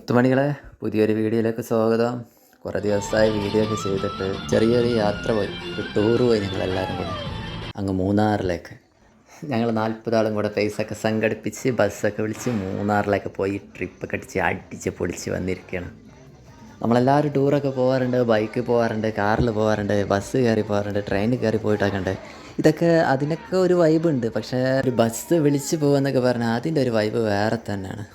മുത്തുമണികളെ പുതിയൊരു വീഡിയോയിലേക്ക് സ്വാഗതം. കുറേ ദിവസമായി വീഡിയോ ഒക്കെ ചെയ്തിട്ട് ചെറിയൊരു യാത്ര പോയി, ഒരു ടൂർ പോയി ഞങ്ങളെല്ലാവരും കൂടെ അങ്ങ് മൂന്നാറിലേക്ക്. ഞങ്ങൾ 40 ആളും കൂടെ പൈസയൊക്കെ സംഘടിപ്പിച്ച് ബസ്സൊക്കെ വിളിച്ച് മൂന്നാറിലേക്ക് പോയി ട്രിപ്പൊക്കെ അടിച്ച് പൊളിച്ച് വന്നിരിക്കുകയാണ്. നമ്മളെല്ലാവരും ടൂറൊക്കെ പോകാറുണ്ട്, ബൈക്കിൽ പോകാറുണ്ട്, കാറിൽ പോകാറുണ്ട്, ബസ് കയറി പോകാറുണ്ട്, ട്രെയിനിൽ കയറി പോയിട്ടൊക്കെ ഉണ്ട്. ഇതൊക്കെ അതിനൊക്കെ ഒരു വൈബ് ഉണ്ട്. പക്ഷേ ഒരു ബസ് വിളിച്ച് പോകുമെന്നൊക്കെ പറഞ്ഞാൽ അതിൻ്റെ ഒരു വൈബ് വേറെ തന്നെയാണ്.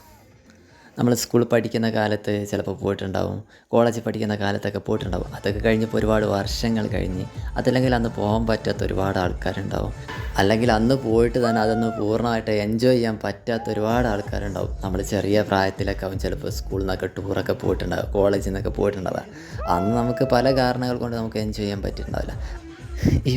നമ്മൾ സ്കൂളിൽ പഠിക്കുന്ന കാലത്ത് ചിലപ്പോൾ പോയിട്ടുണ്ടാവും, കോളേജിൽ പഠിക്കുന്ന കാലത്തൊക്കെ പോയിട്ടുണ്ടാവും. അതൊക്കെ കഴിഞ്ഞപ്പോൾ ഒരുപാട് വർഷങ്ങൾ കഴിഞ്ഞ്, അതല്ലെങ്കിൽ അന്ന് പോകാൻ പറ്റാത്ത ഒരുപാട് ആൾക്കാരുണ്ടാവും, അല്ലെങ്കിൽ അന്ന് പോയിട്ട് തന്നെ അതൊന്ന് പൂർണ്ണമായിട്ട് എൻജോയ് ചെയ്യാൻ പറ്റാത്ത ഒരുപാട് ആൾക്കാരുണ്ടാവും. നമ്മൾ ചെറിയ പ്രായത്തിലൊക്കെ ആവും ചിലപ്പോൾ സ്കൂളിൽ നിന്നൊക്കെ ടൂറൊക്കെ പോയിട്ടുണ്ടാവും, കോളേജിൽ നിന്നൊക്കെ പോയിട്ടുണ്ടാവുക. അന്ന് നമുക്ക് പല കാരണങ്ങൾ കൊണ്ട് നമുക്ക് എൻജോയ് ചെയ്യാൻ പറ്റിയിട്ടുണ്ടാവില്ല.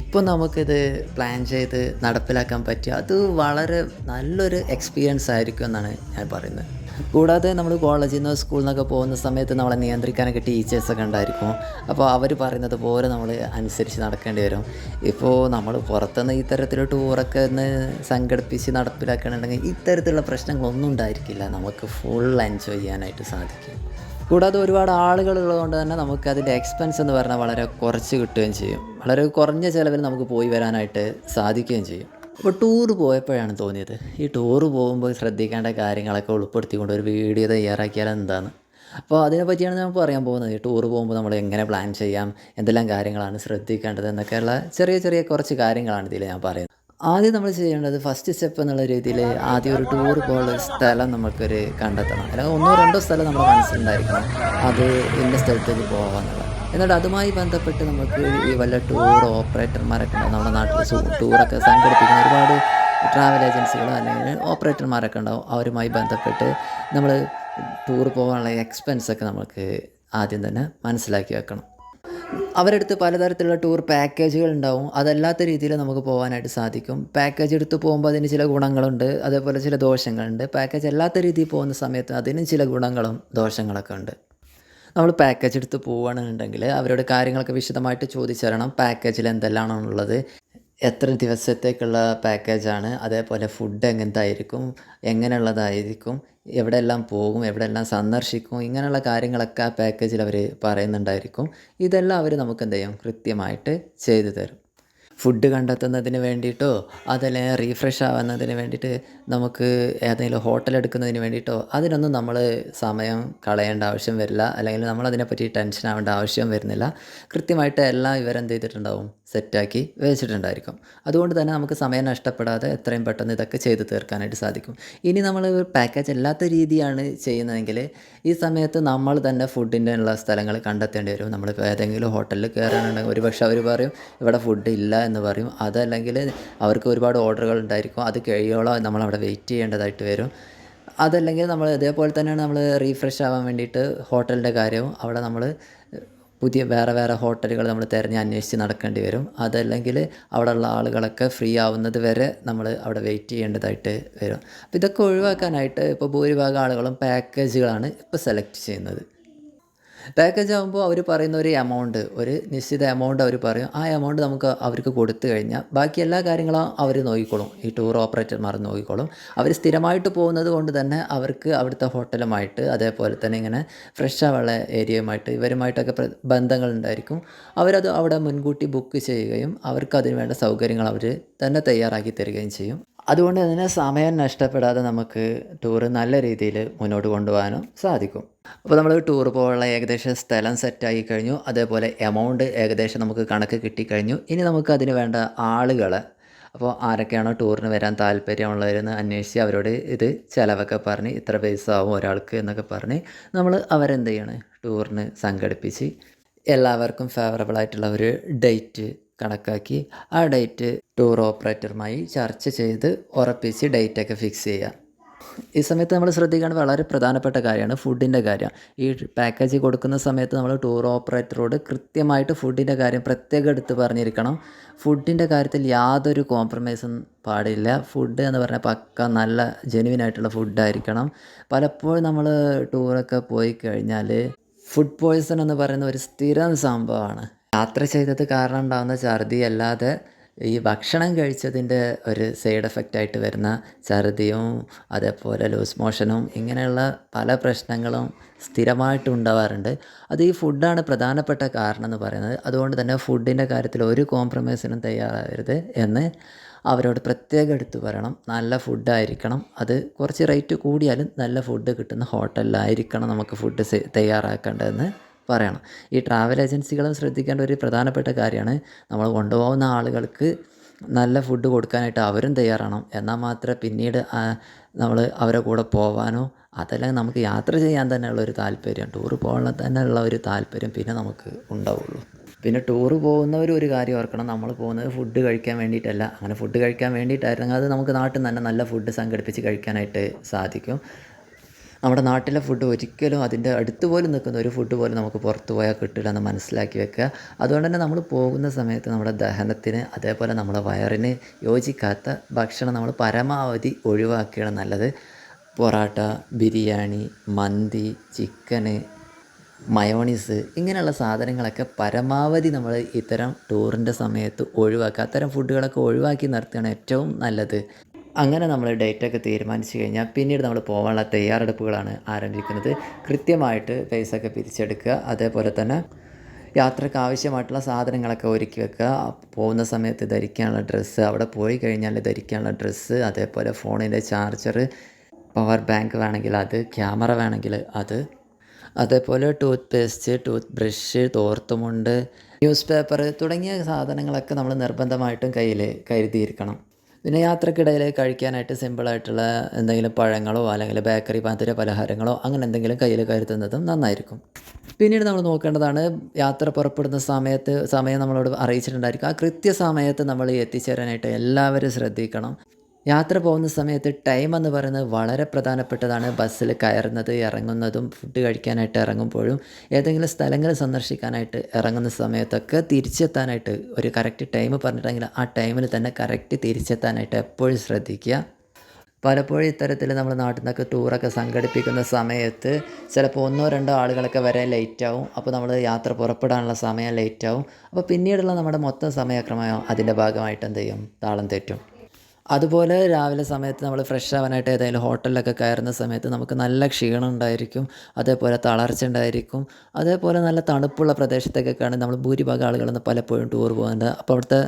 ഇപ്പോൾ നമുക്കിത് പ്ലാൻ ചെയ്ത് നടപ്പിലാക്കാൻ പറ്റിയ അത് വളരെ നല്ലൊരു എക്സ്പീരിയൻസ് ആയിരിക്കും എന്നാണ് ഞാൻ പറയുന്നത്. കൂടാതെ നമ്മൾ കോളേജിൽ നിന്ന് സ്കൂളിൽ നിന്നൊക്കെ പോകുന്ന സമയത്ത് നമ്മളെ നിയന്ത്രിക്കാനൊക്കെ ടീച്ചേഴ്സൊക്കെ ഉണ്ടായിരിക്കും. അപ്പോൾ അവർ പറയുന്നത് പോലെ നമ്മൾ അനുസരിച്ച് നടക്കേണ്ടി വരും. ഇപ്പോൾ നമ്മൾ പുറത്തുനിന്ന് ഇത്തരത്തിലുള്ള ടൂറൊക്കെ ഒന്ന് സംഘടിപ്പിച്ച് നടപ്പിലാക്കണമെന്നുണ്ടെങ്കിൽ ഇത്തരത്തിലുള്ള പ്രശ്നങ്ങളൊന്നും ഉണ്ടായിരിക്കില്ല. നമുക്ക് ഫുൾ എൻജോയ് ചെയ്യാനായിട്ട് സാധിക്കും. കൂടാതെ ഒരുപാട് ആളുകളുള്ളതുകൊണ്ട് തന്നെ നമുക്ക് അതിൻ്റെ എക്സ്പെൻസ് എന്ന് പറഞ്ഞാൽ വളരെ കുറച്ച് കിട്ടുകയും ചെയ്യും. വളരെ കുറഞ്ഞ ചിലവിൽ നമുക്ക് പോയി വരാനായിട്ട് സാധിക്കുകയും ചെയ്യും. അപ്പോൾ ടൂറ് പോയപ്പോഴാണ് തോന്നിയത്, ഈ ടൂറ് പോകുമ്പോൾ ശ്രദ്ധിക്കേണ്ട കാര്യങ്ങളൊക്കെ ഉൾപ്പെടുത്തിക്കൊണ്ട് ഒരു വീഡിയോ തയ്യാറാക്കിയാൽ എന്താണ്. അപ്പോൾ അതിനെപ്പറ്റിയാണ് ഞാൻ പറയാൻ പോകുന്നത്. ഈ ടൂറ് പോകുമ്പോൾ നമ്മൾ എങ്ങനെ പ്ലാൻ ചെയ്യാം, എന്തെല്ലാം കാര്യങ്ങളാണ് ശ്രദ്ധിക്കേണ്ടത് എന്നൊക്കെയുള്ള ചെറിയ ചെറിയ കുറച്ച് കാര്യങ്ങളാണ് ഇതിൽ ഞാൻ പറയുന്നത്. ആദ്യം നമ്മൾ ചെയ്യേണ്ടത് ഫസ്റ്റ് സ്റ്റെപ്പ് എന്നുള്ള രീതിയിൽ ആദ്യം ഒരു ടൂർ പോലുള്ള സ്ഥലം നമുക്കൊരു കണ്ടെത്തണം. അല്ലെങ്കിൽ 1-2 സ്ഥലം നമ്മുടെ മനസ്സിലുണ്ടായിരിക്കണം, അത് ഇന്ന സ്ഥലത്തേക്ക് പോകാമെന്നുള്ളത്. എന്നിട്ട് അതുമായി ബന്ധപ്പെട്ട് നമുക്ക് ഈ വല്ല ടൂർ ഓപ്പറേറ്റർമാരൊക്കെ ഉണ്ടാവും. നമ്മുടെ നാട്ടിൽ ടൂറൊക്കെ സംഘടിപ്പിക്കുന്ന ഒരുപാട് ട്രാവൽ ഏജൻസികളോ അല്ലെങ്കിൽ ഓപ്പറേറ്റർമാരൊക്കെ ഉണ്ടാവും. അവരുമായി ബന്ധപ്പെട്ട് നമ്മൾ ടൂർ പോകാനുള്ള എക്സ്പെൻസൊക്കെ നമുക്ക് ആദ്യം തന്നെ മനസ്സിലാക്കി വെക്കണം. അവരടുത്ത് പലതരത്തിലുള്ള ടൂർ പാക്കേജുകൾ ഉണ്ടാവും. അതല്ലാത്ത രീതിയിൽ നമുക്ക് പോകാനായിട്ട് സാധിക്കും. പാക്കേജ് എടുത്ത് പോകുമ്പോൾ അതിന് ചില ഗുണങ്ങളുണ്ട്, അതേപോലെ ചില ദോഷങ്ങളുണ്ട്. പാക്കേജ് അല്ലാത്ത രീതിയിൽ പോകുന്ന സമയത്ത് അതിനും ചില ഗുണങ്ങളും ദോഷങ്ങളൊക്കെ ഉണ്ട്. നമ്മൾ പാക്കേജ് എടുത്ത് പോവുകയാണെന്നുണ്ടെങ്കിൽ അവരോട് കാര്യങ്ങളൊക്കെ വിശദമായിട്ട് ചോദിച്ചറിയണം. പാക്കേജിൽ എന്തെല്ലാമാണുള്ളത്, എത്ര ദിവസത്തേക്കുള്ള പാക്കേജാണ്, അതേപോലെ ഫുഡ് എങ്ങനത്തായിരിക്കും, എങ്ങനെയുള്ളതായിരിക്കും, എവിടെയെല്ലാം പോകും, എവിടെയെല്ലാം സന്ദർശിക്കും, ഇങ്ങനെയുള്ള കാര്യങ്ങളൊക്കെ ആ പാക്കേജിൽ അവർ പറയുന്നുണ്ടായിരിക്കും. ഇതെല്ലാം അവർ നമുക്ക് എന്ത് ചെയ്യും, കൃത്യമായിട്ട് ചെയ്തു തരും. ഫുഡ് കണ്ടെത്തുന്നതിന് വേണ്ടിയിട്ടോ അതല്ലെങ്കിൽ റീഫ്രഷ് ആവുന്നതിന് വേണ്ടിയിട്ട് നമുക്ക് ഏതെങ്കിലും ഹോട്ടൽ എടുക്കുന്നതിന് വേണ്ടിയിട്ടോ അതിനൊന്നും നമ്മൾ സമയം കളയേണ്ട ആവശ്യം വരില്ല, അല്ലെങ്കിൽ നമ്മളതിനെപ്പറ്റി ടെൻഷൻ ആവേണ്ട ആവശ്യം വരുന്നില്ല. കൃത്യമായിട്ട് എല്ലാം ഇവരെന്ത് ചെയ്തിട്ടുണ്ടാവും, സെറ്റാക്കി വെച്ചിട്ടുണ്ടായിരിക്കും. അതുകൊണ്ട് തന്നെ നമുക്ക് സമയം നഷ്ടപ്പെടാതെ എത്രയും പെട്ടെന്ന് ഇതൊക്കെ ചെയ്ത് തീർക്കാനായിട്ട് സാധിക്കും. ഇനി നമ്മൾ പാക്കേജ് അല്ലാത്ത രീതിയാണ് ചെയ്യുന്നതെങ്കിൽ ഈ സമയത്ത് നമ്മൾ തന്നെ ഫുഡിൻ്റെ ഉള്ള സ്ഥലങ്ങൾ കണ്ടെത്തേണ്ടി വരും. നമ്മളിപ്പോൾ ഏതെങ്കിലും ഹോട്ടലിൽ കയറാനുണ്ടെങ്കിൽ ഒരുപക്ഷെ അവർ പറയും ഇവിടെ ഫുഡ് ഇല്ല എന്ന് പറയും. അതല്ലെങ്കിൽ അവർക്ക് ഒരുപാട് ഓർഡറുകൾ ഉണ്ടായിരിക്കും, അത് കഴിയോളം നമ്മളവിടെ വെയിറ്റ് ചെയ്യേണ്ടതായിട്ട് വരും. അതല്ലെങ്കിൽ നമ്മൾ ഇതേപോലെ തന്നെയാണ് നമ്മൾ റീഫ്രഷ് ആവാൻ വേണ്ടിയിട്ട് ഹോട്ടലിൻ്റെ കാര്യവും അവിടെ നമ്മൾ പുതിയ വേറെ വേറെ ഹോട്ടലുകൾ നമ്മൾ തിരഞ്ഞ് അന്വേഷിച്ച് നടക്കേണ്ടി വരും. അതല്ലെങ്കിൽ അവിടെയുള്ള ആളുകളൊക്കെ ഫ്രീ ആവുന്നത് വരെ നമ്മൾ അവിടെ വെയിറ്റ് ചെയ്യേണ്ടതായിട്ട് വരും. അപ്പോൾ ഇതൊക്കെ ഒഴിവാക്കാനായിട്ട് ഇപ്പോൾ ഭൂരിഭാഗം ആളുകളും പാക്കേജുകളാണ് ഇപ്പോൾ സെലക്ട് ചെയ്യുന്നത്. പാക്കേജ് ആകുമ്പോൾ അവർ പറയുന്ന ഒരു എമൗണ്ട്, ഒരു നിശ്ചിത എമൗണ്ട് അവർ പറയും. ആ എമൗണ്ട് നമുക്ക് അവർക്ക് കൊടുത്തു കഴിഞ്ഞാൽ ബാക്കി എല്ലാ കാര്യങ്ങളും അവർ നോക്കിക്കോളും, ഈ ടൂർ ഓപ്പറേറ്റർമാർ നോക്കിക്കോളും. അവർ സ്ഥിരമായിട്ട് പോകുന്നത് കൊണ്ട് തന്നെ അവർക്ക് അവിടുത്തെ ഹോട്ടലുമായിട്ട് അതേപോലെ തന്നെ ഇങ്ങനെ ഫ്രഷ് ആവുള്ള ഏരിയയുമായിട്ട് ഇവരുമായിട്ടൊക്കെ ബന്ധങ്ങളുണ്ടായിരിക്കും. അവരത് അവിടെ മുൻകൂട്ടി ബുക്ക് ചെയ്യുകയും അവർക്ക് അതിന് വേണ്ട സൗകര്യങ്ങൾ അവർ തന്നെ തയ്യാറാക്കി തരികയും ചെയ്യും. അതുകൊണ്ട് തന്നെ സമയം നഷ്ടപ്പെടാതെ നമുക്ക് ടൂറ് നല്ല രീതിയിൽ മുന്നോട്ട് കൊണ്ടുപോകാനും സാധിക്കും. അപ്പോൾ നമ്മൾ ടൂർ പോകാനുള്ള ഏകദേശം സ്ഥലം സെറ്റായി കഴിഞ്ഞു, അതേപോലെ എമൗണ്ട് ഏകദേശം നമുക്ക് കണക്ക് കിട്ടിക്കഴിഞ്ഞു. ഇനി നമുക്ക് അതിന് വേണ്ട ആളുകളെ, അപ്പോൾ ആരൊക്കെയാണോ ടൂറിന് വരാൻ താല്പര്യമുള്ളവരെന്ന് അന്വേഷിച്ച് അവരോട് ഇത് ചിലവൊക്കെ പറഞ്ഞ് ഇത്ര പൈസ ആവും ഒരാൾക്ക് എന്നൊക്കെ പറഞ്ഞ് നമ്മൾ അവരെന്ത് ചെയ്യണം, ടൂറിന് സംഘടിപ്പിച്ച് എല്ലാവർക്കും ഫേവറബിൾ ആയിട്ടുള്ള ഒരു ഡേറ്റ് കണക്കാക്കി ആ ഡേറ്റ് ടൂർ ഓപ്പറേറ്ററുമായി ചർച്ച ചെയ്ത് ഉറപ്പിച്ച് ഡേറ്റൊക്കെ ഫിക്സ് ചെയ്യുക. ഈ സമയത്ത് നമ്മൾ ശ്രദ്ധിക്കേണ്ട വളരെ പ്രധാനപ്പെട്ട കാര്യമാണ് ഫുഡിൻ്റെ കാര്യം. ഈ പാക്കേജ് കൊടുക്കുന്ന സമയത്ത് നമ്മൾ ടൂർ ഓപ്പറേറ്ററോട് കൃത്യമായിട്ട് ഫുഡിൻ്റെ കാര്യം പ്രത്യേകം എടുത്ത് പറഞ്ഞിരിക്കണം. ഫുഡിൻ്റെ കാര്യത്തിൽ യാതൊരു കോംപ്രമൈസും പാടില്ല. ഫുഡ് എന്ന് പറഞ്ഞാൽ പക്ക നല്ല ജെനുവിനായിട്ടുള്ള ഫുഡായിരിക്കണം. പലപ്പോഴും നമ്മൾ ടൂറൊക്കെ പോയി കഴിഞ്ഞാൽ ഫുഡ് പോയ്സൺ എന്ന് പറയുന്ന ഒരു സ്ഥിരം സംഭവമാണ്. യാത്ര ചെയ്തത് കാരണം ഉണ്ടാകുന്ന ഛർദി അല്ലാതെ ഈ ഭക്ഷണം കഴിച്ചതിൻ്റെ ഒരു സൈഡ് എഫക്റ്റായിട്ട് വരുന്ന ഛർദിയും അതേപോലെ ലൂസ് മോഷനും ഇങ്ങനെയുള്ള പല പ്രശ്നങ്ങളും സ്ഥിരമായിട്ട് ഉണ്ടാവാറുണ്ട്. അത് ഈ ഫുഡാണ് പ്രധാനപ്പെട്ട കാരണം എന്ന് പറയുന്നത്. അതുകൊണ്ട് തന്നെ ഫുഡിൻ്റെ കാര്യത്തിൽ ഒരു കോംപ്രമൈസിനും തയ്യാറാകരുത് എന്ന് അവരോട് പ്രത്യേകം എടുത്തു പറയണം. നല്ല ഫുഡായിരിക്കണം. അത് കുറച്ച് റേറ്റ് കൂടിയാലും നല്ല ഫുഡ് കിട്ടുന്ന ഹോട്ടലിലായിരിക്കണം നമുക്ക് ഫുഡ് തയ്യാറാക്കേണ്ടതെന്ന് പറയണം. ഈ ട്രാവൽ ഏജൻസികളും ശ്രദ്ധിക്കേണ്ട ഒരു പ്രധാനപ്പെട്ട കാര്യമാണ്, നമ്മൾ കൊണ്ടുപോകുന്ന ആളുകൾക്ക് നല്ല ഫുഡ് കൊടുക്കാനായിട്ട് അവരും തയ്യാറാണ്. എന്നാൽ മാത്രമേ പിന്നീട് നമ്മൾ അവരെ കൂടെ പോകാനോ അതല്ലെങ്കിൽ നമുക്ക് യാത്ര ചെയ്യാൻ തന്നെയുള്ളൊരു താല്പര്യം, ടൂറ് പോകാൻ തന്നെയുള്ള ഒരു താല്പര്യം പിന്നെ നമുക്ക് ഉണ്ടാവുള്ളൂ. പിന്നെ ടൂറ് പോകുന്നവർ ഒരു കാര്യം ഓർക്കണം, നമ്മൾ പോകുന്നത് ഫുഡ് കഴിക്കാൻ വേണ്ടിയിട്ടല്ല. അങ്ങനെ ഫുഡ് കഴിക്കാൻ വേണ്ടിയിട്ടായിരുന്നെങ്കിൽ അത് നമുക്ക് നാട്ടിൽ നിന്ന് തന്നെ നല്ല ഫുഡ് സംഘടിപ്പിച്ച് കഴിക്കാനായിട്ട് സാധിക്കും. നമ്മുടെ നാട്ടിലെ ഫുഡ് ഒരിക്കലും അതിൻ്റെ അടുത്ത് പോലും നിൽക്കുന്ന ഒരു ഫുഡ് പോലും നമുക്ക് പുറത്ത് പോയാൽ കിട്ടില്ല എന്ന് മനസ്സിലാക്കി വെക്കുക. അതുകൊണ്ട് തന്നെ നമ്മൾ പോകുന്ന സമയത്ത് നമ്മുടെ ദഹനത്തിന് അതേപോലെ നമ്മുടെ വയറിന് യോജിക്കാത്ത ഭക്ഷണം നമ്മൾ പരമാവധി ഒഴിവാക്കുകയാണ് നല്ലത്. പൊറാട്ട, ബിരിയാണി, മന്തി, ചിക്കന്, മയോണീസ് ഇങ്ങനെയുള്ള സാധനങ്ങളൊക്കെ പരമാവധി നമ്മൾ ഇത്തരം ടൂറിൻ്റെ സമയത്ത് ഒഴിവാക്കുക. അത്തരം ഫുഡുകളൊക്കെ ഒഴിവാക്കി നിർത്തുകയാണ് ഏറ്റവും നല്ലത്. അങ്ങനെ നമ്മൾ ഡേറ്റൊക്കെ തീരുമാനിച്ച് കഴിഞ്ഞാൽ പിന്നീട് നമ്മൾ പോകാനുള്ള തയ്യാറെടുപ്പുകളാണ് ആരംഭിക്കുന്നത്. കൃത്യമായിട്ട് പൈസയൊക്കെ പിരിച്ചെടുക്കുക. അതേപോലെ തന്നെ യാത്രയ്ക്ക് ആവശ്യമായിട്ടുള്ള സാധനങ്ങളൊക്കെ ഒരുക്കി വെക്കുക. പോകുന്ന സമയത്ത് ധരിക്കാനുള്ള ഡ്രസ്സ്, അവിടെ പോയി കഴിഞ്ഞാൽ ധരിക്കാനുള്ള ഡ്രസ്സ്, അതേപോലെ ഫോണിൻ്റെ ചാർജർ, പവർ ബാങ്ക് വേണമെങ്കിൽ അത്, ക്യാമറ വേണമെങ്കിൽ അത്, അതേപോലെ ടൂത്ത് പേസ്റ്റ്, ടൂത്ത് ബ്രഷ്, തോർത്തുമുണ്ട്, ന്യൂസ് പേപ്പർ തുടങ്ങിയ സാധനങ്ങളൊക്കെ നമ്മൾ നിർബന്ധമായിട്ടും കയ്യിൽ കരുതിയിരിക്കണം. പിന്നെ യാത്രക്കിടയിൽ കഴിക്കാനായിട്ട് സിമ്പിളായിട്ടുള്ള എന്തെങ്കിലും പഴങ്ങളോ അല്ലെങ്കിൽ ബേക്കറി മധുര പലഹാരങ്ങളോ അങ്ങനെ എന്തെങ്കിലും കയ്യിൽ കരുതുന്നതും നന്നായിരിക്കും. പിന്നീട് നമ്മൾ നോക്കേണ്ടതാണ്, യാത്ര പുറപ്പെടുന്ന സമയം നമ്മളോട് അറിയിച്ചിട്ടുണ്ടായിരിക്കും. ആ കൃത്യസമയത്ത് നമ്മൾ എത്തിച്ചേരാനായിട്ട് എല്ലാവരും ശ്രദ്ധിക്കണം. യാത്ര പോകുന്ന സമയത്ത് ടൈം എന്ന് പറയുന്നത് വളരെ പ്രധാനപ്പെട്ടതാണ്. ബസ്സിൽ കയറുന്നത്, ഇറങ്ങുന്നതും, ഫുഡ് കഴിക്കാനായിട്ട് ഇറങ്ങുമ്പോഴും, ഏതെങ്കിലും സ്ഥലങ്ങൾ സന്ദർശിക്കാനായിട്ട് ഇറങ്ങുന്ന സമയത്തൊക്കെ തിരിച്ചെത്താനായിട്ട് ഒരു കറക്റ്റ് ടൈം പറഞ്ഞിട്ടുണ്ടെങ്കിൽ ആ ടൈമിൽ തന്നെ കറക്റ്റ് തിരിച്ചെത്താനായിട്ട് എപ്പോഴും ശ്രദ്ധിക്കുക. പലപ്പോഴും ഇത്തരത്തിൽ നമ്മൾ നാട്ടിൽ നിന്നൊക്കെ ടൂറൊക്കെ സംഘടിപ്പിക്കുന്ന സമയത്ത് ചിലപ്പോൾ 1-2 ആളുകളൊക്കെ വരാൻ ലേറ്റാവും. അപ്പോൾ നമ്മൾ യാത്ര പുറപ്പെടാനുള്ള സമയം ലേറ്റാവും. അപ്പോൾ പിന്നീടുള്ള നമ്മുടെ മൊത്തം സമയക്രമം അതിൻ്റെ ഭാഗമായിട്ട് എന്ത് ചെയ്യും, താളം തെറ്റും. അതുപോലെ രാവിലെ സമയത്ത് നമ്മൾ ഫ്രഷ് ആവാനായിട്ട് ഏതെങ്കിലും ഹോട്ടലിലൊക്കെ കയറുന്ന സമയത്ത് നമുക്ക് നല്ല ക്ഷീണം ഉണ്ടായിരിക്കും, അതേപോലെ തളർച്ച ഉണ്ടായിരിക്കും. അതേപോലെ നല്ല തണുപ്പുള്ള പ്രദേശത്തേക്കൊക്കെയാണ് നമ്മൾ ഭൂരിഭാഗം ആളുകളൊന്നും പലപ്പോഴും ടൂർ പോകുന്നത്. അപ്പോൾ അവിടുത്തെ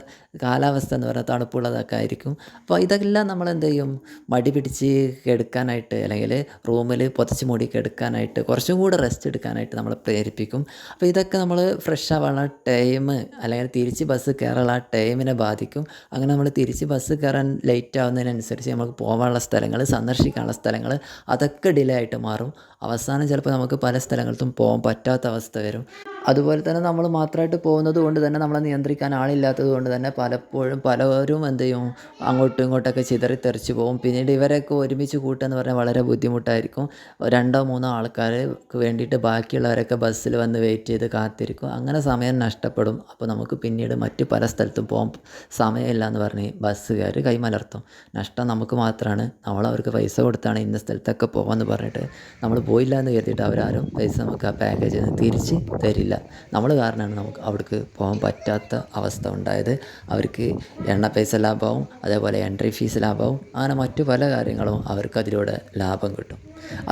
കാലാവസ്ഥ എന്ന് പറയുന്നത് തണുപ്പുള്ളതൊക്കെ ആയിരിക്കും. അപ്പോൾ ഇതെല്ലാം നമ്മൾ എന്ത് ചെയ്യും, മടി പിടിച്ച് കിടക്കാനായിട്ട് അല്ലെങ്കിൽ റൂമിൽ പുതച്ച് മൂടി കിടക്കാനായിട്ട് കുറച്ചും കൂടെ റെസ്റ്റ് എടുക്കാനായിട്ട് നമ്മൾ പ്രേരിപ്പിക്കും. അപ്പോൾ ഇതൊക്കെ നമ്മൾ ഫ്രഷ് ആവാനുള്ള ടൈം അല്ലെങ്കിൽ തിരിച്ച് ബസ് കയറാനുള്ള ആ ടൈമിനെ ബാധിക്കും. അങ്ങനെ നമ്മൾ തിരിച്ച് ബസ് കയറാൻ ലേറ്റ് ആവുന്നതിനനുസരിച്ച് നമുക്ക് പോകാനുള്ള സ്ഥലങ്ങൾ, സന്ദർശിക്കാനുള്ള സ്ഥലങ്ങൾ അതൊക്കെ ഡിലേ ആയിട്ട് മാറും. അവസാനം ചിലപ്പോൾ നമുക്ക് പല സ്ഥലങ്ങളിലും പോകാൻ പറ്റാത്ത അവസ്ഥ വരും. അതുപോലെ തന്നെ നമ്മൾ മാത്രമായിട്ട് പോകുന്നത് കൊണ്ട് തന്നെ നമ്മളെ നിയന്ത്രിക്കാൻ ആളില്ലാത്തത് കൊണ്ട് തന്നെ പലരും എന്ത് ചെയ്യും, അങ്ങോട്ടും ഇങ്ങോട്ടൊക്കെ ചിതറിത്തെറിച്ച് പോകും. പിന്നീട് ഇവരെയൊക്കെ ഒരുമിച്ച് കൂട്ടുക എന്ന് പറഞ്ഞാൽ വളരെ ബുദ്ധിമുട്ടായിരിക്കും. 2-3 ആൾക്കാർക്ക് വേണ്ടിയിട്ട് ബാക്കിയുള്ളവരൊക്കെ ബസ്സിൽ വന്ന് വെയിറ്റ് ചെയ്ത് കാത്തിരിക്കും. അങ്ങനെ സമയം നഷ്ടപ്പെടും. അപ്പോൾ നമുക്ക് പിന്നീട് മറ്റ് പല സ്ഥലത്തും പോകാൻ സമയമില്ല എന്ന് പറഞ്ഞ് ബസ്സുകാർ കൈമലർത്തും. നഷ്ടം നമുക്ക് മാത്രമാണ്. നമ്മളവർക്ക് പൈസ കൊടുത്താണ് ഇന്ന സ്ഥലത്തൊക്കെ പോകാമെന്ന് പറഞ്ഞിട്ട് നമ്മൾ പോയില്ല എന്ന് കരുതിയിട്ട് അവരാരും പൈസ നമുക്ക് ആ പാക്കേജിൽ നിന്ന് തിരിച്ച് തരില്ല. നമ്മൾ കാരണമാണ് നമുക്ക് അവിടേക്ക് പോകാൻ പറ്റാത്ത അവസ്ഥ ഉണ്ടായത്. അവർക്ക് എണ്ണ പൈസ ലാഭമാവും, അതേപോലെ എൻട്രി ഫീസ് ലാഭമാവും, അങ്ങനെ മറ്റു പല കാര്യങ്ങളും അവർക്ക് അതിലൂടെ ലാഭം കിട്ടും.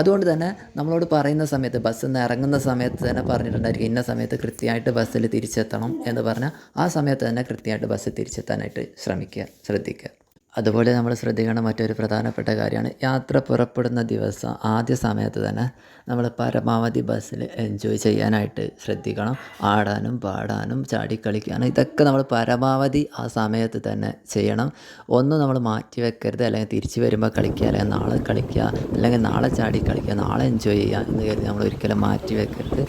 അതുകൊണ്ട് തന്നെ നമ്മളോട് പറയുന്ന സമയത്ത്, ബസ്സിൽ നിന്ന് ഇറങ്ങുന്ന സമയത്ത് തന്നെ പറഞ്ഞിട്ടുണ്ടായിരിക്കും ഇന്ന സമയത്ത് കൃത്യമായിട്ട് ബസ്സിൽ തിരിച്ചെത്തണം എന്ന് പറഞ്ഞാൽ ആ സമയത്ത് തന്നെ കൃത്യമായിട്ട് ബസ്സിൽ തിരിച്ചെത്താനായിട്ട് ശ്രദ്ധിക്കുക. അതുപോലെ നമ്മൾ ശ്രദ്ധിക്കേണ്ട മറ്റൊരു പ്രധാനപ്പെട്ട കാര്യമാണ്, യാത്ര പുറപ്പെടുന്ന ദിവസം ആദ്യ സമയത്ത് തന്നെ നമ്മൾ പരമാവധി ബസ്സിൽ എൻജോയ് ചെയ്യാനായിട്ട് ശ്രദ്ധിക്കണം. ആടാനും പാടാനും ചാടിക്കളിക്കാനും ഇതൊക്കെ നമ്മൾ പരമാവധി ആ സമയത്ത് തന്നെ ചെയ്യണം. ഒന്നും നമ്മൾ മാറ്റി വെക്കരുത്. അല്ലെങ്കിൽ തിരിച്ച് വരുമ്പോൾ കളിക്കുക, അല്ലെങ്കിൽ നാളെ കളിക്കുക, അല്ലെങ്കിൽ നാളെ ചാടിക്കളിക്കുക, നാളെ എൻജോയ് ചെയ്യുക എന്ന് കരുതി നമ്മൾ ഒരിക്കലും മാറ്റി വെക്കരുത്.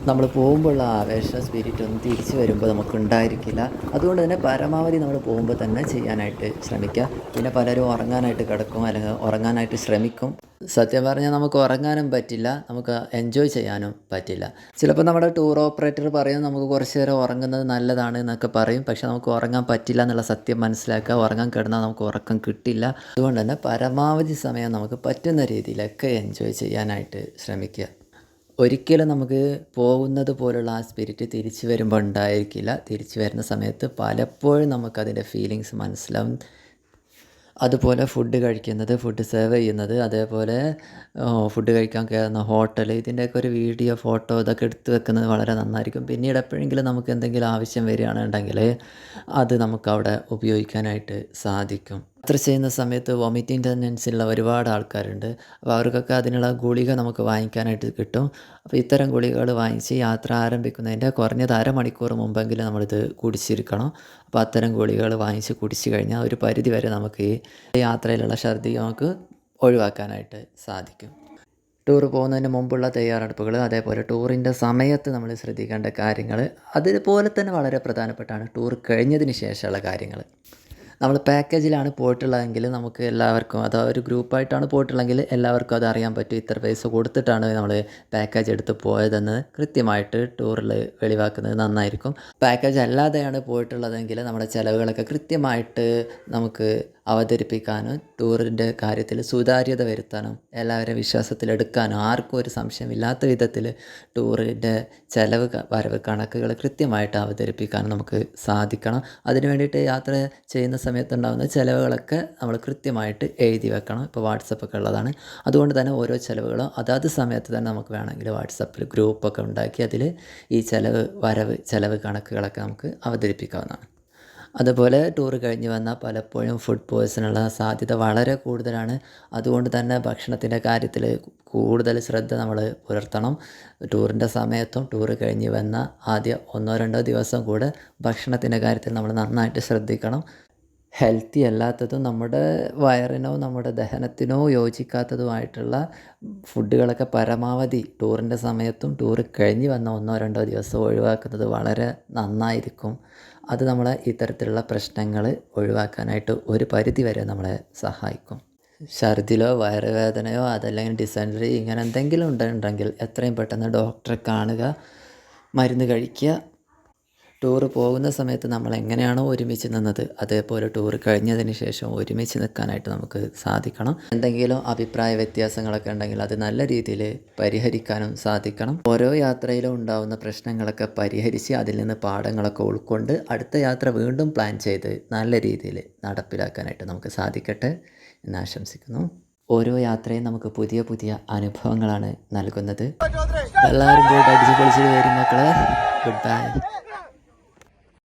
നമ്മൾ പോകുമ്പോഴുള്ള ആവേശം, സ്പിരിറ്റ് ഒന്നും തിരിച്ച് വരുമ്പോൾ നമുക്ക് ഉണ്ടായിരിക്കില്ല. അതുകൊണ്ട് തന്നെ പരമാവധി നമ്മൾ പോകുമ്പോൾ തന്നെ ചെയ്യാനായിട്ട് ശ്രമിക്കുക. പിന്നെ പലരും ഉറങ്ങാനായിട്ട് കിടക്കും, അല്ലെങ്കിൽ ഉറങ്ങാനായിട്ട് ശ്രമിക്കും. സത്യം പറഞ്ഞാൽ നമുക്ക് ഉറങ്ങാനും പറ്റില്ല, നമുക്ക് എൻജോയ് ചെയ്യാനും പറ്റില്ല. ചിലപ്പോൾ നമ്മുടെ ടൂർ ഓപ്പറേറ്റർ പറയും നമുക്ക് കുറച്ച് നേരം ഉറങ്ങുന്നത് നല്ലതാണ് എന്നൊക്കെ പറയും. പക്ഷെ നമുക്ക് ഉറങ്ങാൻ പറ്റില്ല എന്നുള്ള സത്യം മനസ്സിലാക്കുക. ഉറങ്ങാൻ കിടന്നാൽ നമുക്ക് ഉറക്കം കിട്ടില്ല. അതുകൊണ്ട് തന്നെ പരമാവധി സമയം നമുക്ക് പറ്റുന്ന രീതിയിലൊക്കെ എൻജോയ് ചെയ്യാനായിട്ട് ശ്രമിക്കുക. ഒരിക്കലും നമുക്ക് പോകുന്നത് പോലുള്ള ആ സ്പിരിറ്റ് തിരിച്ചു വരുമ്പോൾ ഉണ്ടായിരിക്കില്ല. തിരിച്ചു വരുന്ന സമയത്ത് പലപ്പോഴും നമുക്കതിൻ്റെ ഫീലിങ്സ് മനസ്സിലാവും. അതുപോലെ ഫുഡ് കഴിക്കുന്നത്, ഫുഡ് സെർവ് ചെയ്യുന്നത്, അതേപോലെ ഫുഡ് കഴിക്കാൻ കയറുന്ന ഹോട്ടൽ, ഇതിൻ്റെയൊക്കെ ഒരു വീഡിയോ, ഫോട്ടോ ഇതൊക്കെ എടുത്ത് വെക്കുന്നത് വളരെ നന്നായിരിക്കും. പിന്നീട് എപ്പോഴെങ്കിലും നമുക്ക് എന്തെങ്കിലും ആവശ്യം വരികയാണെന്നുണ്ടെങ്കിൽ അത് നമുക്കവിടെ ഉപയോഗിക്കാനായിട്ട് സാധിക്കും. യാത്ര ചെയ്യുന്ന സമയത്ത് വോമിറ്റിംഗ് ടെൻഡൻസി ഉള്ള ഒരുപാട് ആൾക്കാരുണ്ട്. അപ്പോൾ അവർക്കൊക്കെ അതിനുള്ള ഗുളിക നമുക്ക് വാങ്ങിക്കാനായിട്ട് കിട്ടും. അപ്പോൾ ഇത്തരം ഗുളികകൾ വാങ്ങിച്ച് യാത്ര ആരംഭിക്കുന്നതിൻ്റെ കുറഞ്ഞത് അരമണിക്കൂർ മുമ്പെങ്കിലും നമ്മളിത് കുടിച്ചിരിക്കണം. അപ്പോൾ അത്തരം ഗുളികകൾ വാങ്ങിച്ച് കുടിച്ച് കഴിഞ്ഞാൽ ഒരു പരിധി വരെ നമുക്ക് ഈ യാത്രയിലുള്ള ഛർദി നമുക്ക് ഒഴിവാക്കാനായിട്ട് സാധിക്കും. ടൂർ പോകുന്നതിന് മുമ്പുള്ള തയ്യാറെടുപ്പുകൾ, അതേപോലെ ടൂറിൻ്റെ സമയത്ത് നമ്മൾ ശ്രദ്ധിക്കേണ്ട കാര്യങ്ങൾ, അതുപോലെ തന്നെ വളരെ പ്രധാനപ്പെട്ടാണ് ടൂർ കഴിഞ്ഞതിന് ശേഷമുള്ള കാര്യങ്ങൾ. നമ്മൾ പാക്കേജിലാണ് പോയിട്ടുള്ളതെങ്കിൽ നമുക്ക് എല്ലാവർക്കും, അഥവാ ഒരു ഗ്രൂപ്പായിട്ടാണ് പോയിട്ടുള്ളതെങ്കിൽ എല്ലാവർക്കും അത് അറിയാൻ പറ്റും. ഇത്ര പൈസ കൊടുത്തിട്ടാണ് നമ്മൾ പാക്കേജ് എടുത്ത് പോയതെന്ന് കൃത്യമായിട്ട് ടൂറിൽ വെളിവാക്കുന്നത് നന്നായിരിക്കും. പാക്കേജ് അല്ലാതെയാണ് പോയിട്ടുള്ളതെങ്കിൽ നമ്മുടെ ചിലവുകളൊക്കെ കൃത്യമായിട്ട് നമുക്ക് അവതരിപ്പിക്കാനും ടൂറിൻ്റെ കാര്യത്തിൽ സുതാര്യത വരുത്താനും എല്ലാവരെയും വിശ്വാസത്തിലെടുക്കാനും ആർക്കും ഒരു സംശയമില്ലാത്ത വിധത്തിൽ ടൂറിൻ്റെ ചിലവ് വരവ് കണക്കുകൾ കൃത്യമായിട്ട് അവതരിപ്പിക്കാനും നമുക്ക് സാധിക്കണം. അതിന് വേണ്ടിയിട്ട് യാത്ര ചെയ്യുന്ന സമയത്തുണ്ടാകുന്ന ചിലവുകളൊക്കെ നമ്മൾ കൃത്യമായിട്ട് എഴുതി വെക്കണം. ഇപ്പോൾ വാട്സപ്പൊക്കെ ഉള്ളതാണ്. അതുകൊണ്ട് തന്നെ ഓരോ ചിലവുകളും അതാത് സമയത്ത് തന്നെ നമുക്ക് വേണമെങ്കിൽ വാട്സപ്പിൽ ഗ്രൂപ്പൊക്കെ ഉണ്ടാക്കി അതിൽ ഈ ചിലവ് കണക്കുകളൊക്കെ നമുക്ക് അവതരിപ്പിക്കാവുന്നതാണ്. അതുപോലെ ടൂർ കഴിഞ്ഞ് വന്നാൽ പലപ്പോഴും ഫുഡ് പോയ്സണുള്ള സാധ്യത വളരെ കൂടുതലാണ്. അതുകൊണ്ട് തന്നെ ഭക്ഷണത്തിൻ്റെ കാര്യത്തിൽ കൂടുതൽ ശ്രദ്ധ നമ്മൾ പുലർത്തണം. ടൂറിൻ്റെ സമയത്തും ടൂർ കഴിഞ്ഞ് വന്ന ആദ്യ 1-2 ദിവസം കൂടെ ഭക്ഷണത്തിൻ്റെ കാര്യത്തിൽ നമ്മൾ നന്നായിട്ട് ശ്രദ്ധിക്കണം. ഹെൽത്തി അല്ലാത്തതും നമ്മുടെ വയറിനോ നമ്മുടെ ദഹനത്തിനോ യോജിക്കാത്തതുമായിട്ടുള്ള ഫുഡുകളൊക്കെ പരമാവധി ടൂറിൻ്റെ സമയത്തും ടൂർ കഴിഞ്ഞ് വന്ന 1-2 ദിവസം ഒഴിവാക്കുന്നത് വളരെ നന്നായിരിക്കും. അത് നമ്മളെ ഇത്തരത്തിലുള്ള പ്രശ്നങ്ങൾ ഒഴിവാക്കാനായിട്ട് ഒരു പരിധി വരെ നമ്മളെ സഹായിക്കും. ഛർദിലോ വയറുവേദനയോ അതല്ലെങ്കിൽ ഡിസെൻട്രി ഇങ്ങനെ എന്തെങ്കിലും ഉണ്ടെങ്കിൽ എത്രയും പെട്ടെന്ന് ഡോക്ടറെ കാണുക, മരുന്ന് കഴിക്കുക. ടൂറ് പോകുന്ന സമയത്ത് നമ്മൾ എങ്ങനെയാണോ ഒരുമിച്ച് നിന്നത് അതേപോലെ ടൂർ കഴിഞ്ഞതിന് ശേഷം ഒരുമിച്ച് നിൽക്കാനായിട്ട് നമുക്ക് സാധിക്കണം. എന്തെങ്കിലും അഭിപ്രായ വ്യത്യാസങ്ങളൊക്കെ ഉണ്ടെങ്കിൽ അത് നല്ല രീതിയിൽ പരിഹരിക്കാനും സാധിക്കണം. ഓരോ യാത്രയിലും ഉണ്ടാകുന്ന പ്രശ്നങ്ങളൊക്കെ പരിഹരിച്ച് അതിൽ നിന്ന് പാഠങ്ങളൊക്കെ ഉൾക്കൊണ്ട് അടുത്ത യാത്ര വീണ്ടും പ്ലാൻ ചെയ്ത് നല്ല രീതിയിൽ നടപ്പിലാക്കാനായിട്ട് നമുക്ക് സാധിക്കട്ടെ എന്ന് ആശംസിക്കുന്നു. ഓരോ യാത്രയും നമുക്ക് പുതിയ പുതിയ അനുഭവങ്ങളാണ് നൽകുന്നത്. എല്ലാവരും പോയിട്ട് അടിച്ചു പൊളിച്ച് വരും മക്കളെ. Good bye.